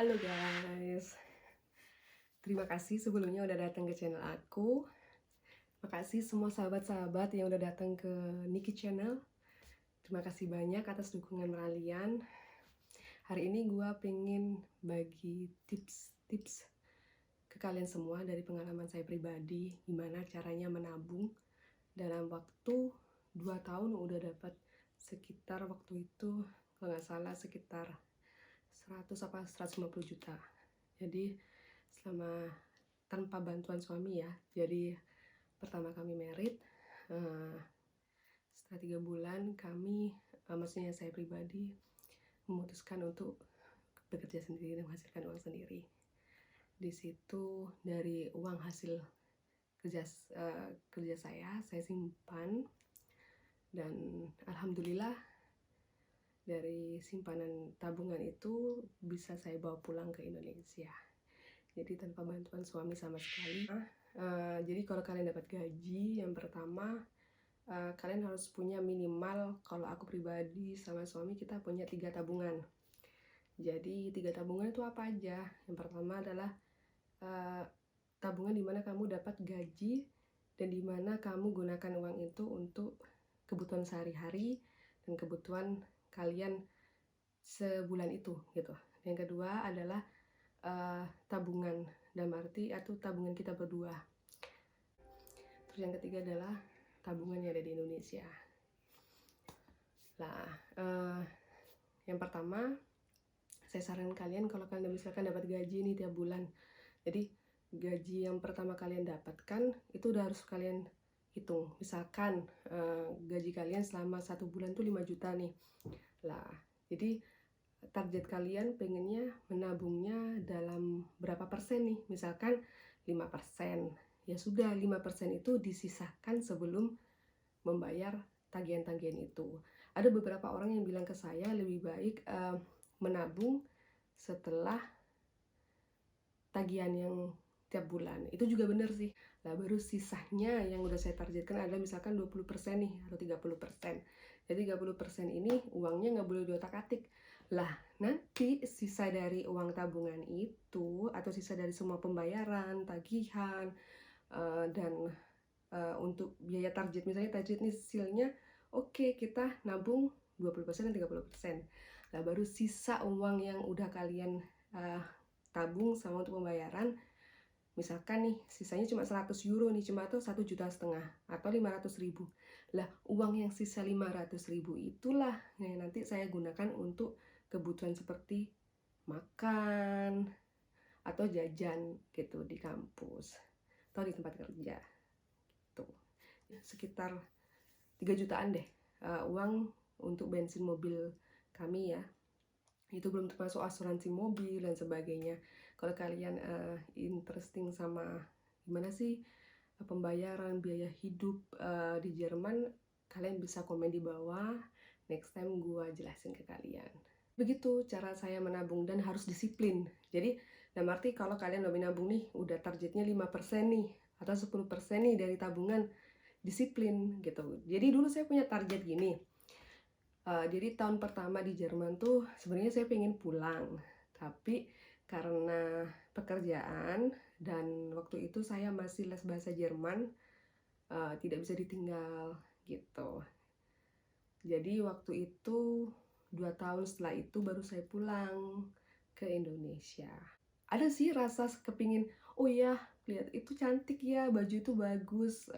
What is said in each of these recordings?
Halo guys, terima kasih sebelumnya udah datang ke channel aku. Makasih semua sahabat-sahabat yang udah datang ke Niki Channel. Terima kasih banyak atas dukungan kalian. Hari ini gue pengen bagi tips-tips ke kalian semua dari pengalaman saya pribadi, gimana caranya menabung dalam waktu 2 tahun udah dapat sekitar waktu itu kalau nggak salah sekitar 100 apa 150 juta. Jadi selama tanpa bantuan suami ya. Jadi pertama kami married, setelah 3 bulan kami, maksudnya saya pribadi memutuskan untuk bekerja sendiri dan menghasilkan uang sendiri. Di situ dari uang hasil kerja saya simpan, dan alhamdulillah dari simpanan tabungan itu bisa saya bawa pulang ke Indonesia. Jadi tanpa bantuan suami sama sekali. Jadi kalau kalian dapat gaji, yang pertama kalian harus punya minimal, kalau aku pribadi sama suami kita punya 3 tabungan. Jadi 3 tabungan itu apa aja? Yang pertama adalah tabungan dimana kamu dapat gaji dan dimana kamu gunakan uang itu untuk kebutuhan sehari-hari dan kebutuhan kalian sebulan itu gitu. Yang kedua adalah tabungan dalam arti atau tabungan kita berdua. Terus yang ketiga adalah tabungan yang ada di Indonesia. Nah, yang pertama saya sarankan kalian kalau kalian misalkan dapat gaji nih tiap bulan. Jadi gaji yang pertama kalian dapatkan itu udah harus kalian hitung. Misalkan gaji kalian selama 1 bulan tuh 5 juta nih. Lah, jadi target kalian pengennya menabungnya dalam berapa persen nih? Misalkan 5%. Ya sudah, 5% itu disisakan sebelum membayar tagihan-tagihan itu. Ada beberapa orang yang bilang ke saya lebih baik menabung setelah tagihan yang tiap bulan. Itu juga bener sih. Lah baru sisanya yang udah saya targetkan adalah misalkan 20% nih atau 30%. Jadi 30% ini uangnya nggak boleh diotak-atik. Lah nanti sisa dari uang tabungan itu atau sisa dari semua pembayaran, tagihan, dan untuk biaya target, misalnya target hasilnya oke, kita nabung 20% dan 30%. Lah baru sisa uang yang udah kalian tabung sama untuk pembayaran, misalkan nih sisanya cuma 100 euro nih, cuma tuh 1,5 juta atau 500.000. Lah uang yang sisa 500.000 itulah yang nanti saya gunakan untuk kebutuhan seperti makan atau jajan gitu di kampus atau di tempat kerja gitu. Sekitar 3 jutaan deh uang untuk bensin mobil kami ya. Itu belum termasuk asuransi mobil dan sebagainya. Kalau kalian interesting sama gimana sih pembayaran biaya hidup di Jerman, kalian bisa komen di bawah. Next time gua jelasin ke kalian. Begitu cara saya menabung dan harus disiplin. Jadi dalam arti kalau kalian udah menabung nih, udah targetnya 5% nih atau 10% nih dari tabungan, disiplin gitu. Jadi dulu saya punya target gini. Jadi tahun pertama di Jerman tuh sebenarnya saya pengen pulang, tapi karena pekerjaan dan waktu itu saya masih les bahasa Jerman, tidak bisa ditinggal gitu. Jadi waktu itu 2 tahun setelah itu baru saya pulang ke Indonesia. Ada sih rasa kepingin, oh ya lihat itu cantik ya, baju itu bagus,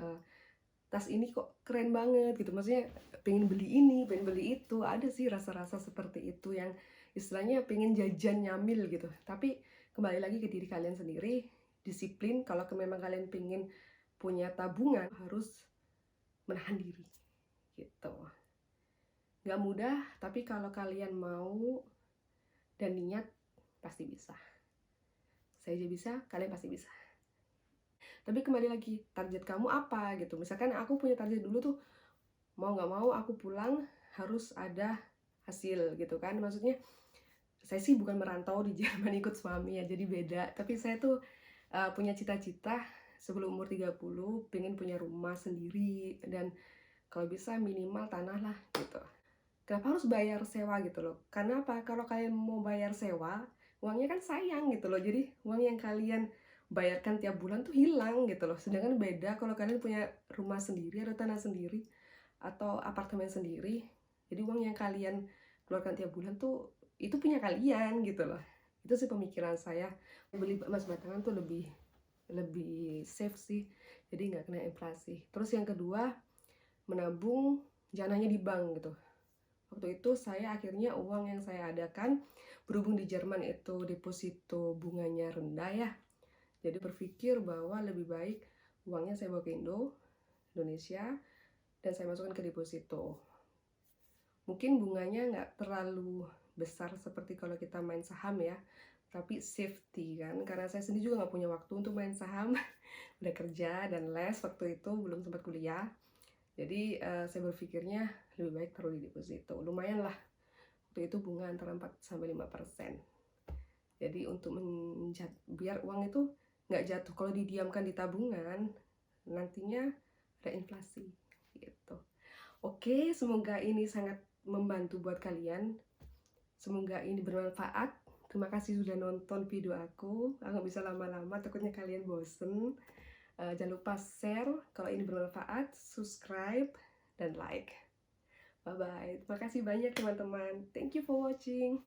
tas ini kok keren banget gitu, maksudnya pengen beli ini, pengen beli itu. Ada sih rasa-rasa seperti itu yang istilahnya pengen jajan nyamil gitu. Tapi kembali lagi ke diri kalian sendiri, disiplin. Kalau memang kalian pengen punya tabungan, harus menahan diri gitu. Gak mudah, tapi kalau kalian mau dan niat pasti bisa. Saya aja bisa, kalian pasti bisa. Tapi kembali lagi, target kamu apa gitu. Misalkan aku punya target dulu tuh, mau nggak mau aku pulang harus ada hasil gitu kan. Maksudnya saya sih bukan merantau di Jerman ikut suami ya, jadi beda. Tapi saya tuh punya cita-cita sebelum umur 30 pengen punya rumah sendiri, dan kalau bisa minimal tanah lah gitu. Kenapa harus bayar sewa gitu loh? Karena apa? Kalau kalian mau bayar sewa uangnya kan sayang gitu loh. Jadi uang yang kalian bayarkan tiap bulan tuh hilang gitu loh. Sedangkan beda kalau kalian punya rumah sendiri atau tanah sendiri atau apartemen sendiri. Jadi uang yang kalian keluarkan tiap bulan tuh itu punya kalian gitu loh. Itu sih pemikiran saya. Beli emas batangan tuh lebih lebih safe sih. Jadi nggak kena inflasi. Terus yang kedua, menabung jangan hanya di bank gitu. Waktu itu saya akhirnya uang yang saya adakan, berhubung di Jerman itu deposito bunganya rendah ya, jadi berpikir bahwa lebih baik uangnya saya bawa ke Indonesia, dan saya masukkan ke deposito. Mungkin bunganya nggak terlalu besar seperti kalau kita main saham ya, tapi safety kan, karena saya sendiri juga nggak punya waktu untuk main saham, udah kerja dan les waktu itu, belum sempat kuliah. Jadi saya berpikirnya lebih baik taruh di deposito, lumayan lah. Waktu itu bunga antara 4-5%. Jadi untuk biar uang itu nggak jatuh kalau didiamkan di tabungan, nantinya ada inflasi gitu. Oke, semoga ini sangat membantu buat kalian. Semoga ini bermanfaat. Terima kasih sudah nonton video aku. Aku nggak bisa lama-lama, takutnya kalian bosen. Jangan lupa share kalau ini bermanfaat, subscribe, dan like. Bye-bye. Terima kasih banyak teman-teman. Thank you for watching.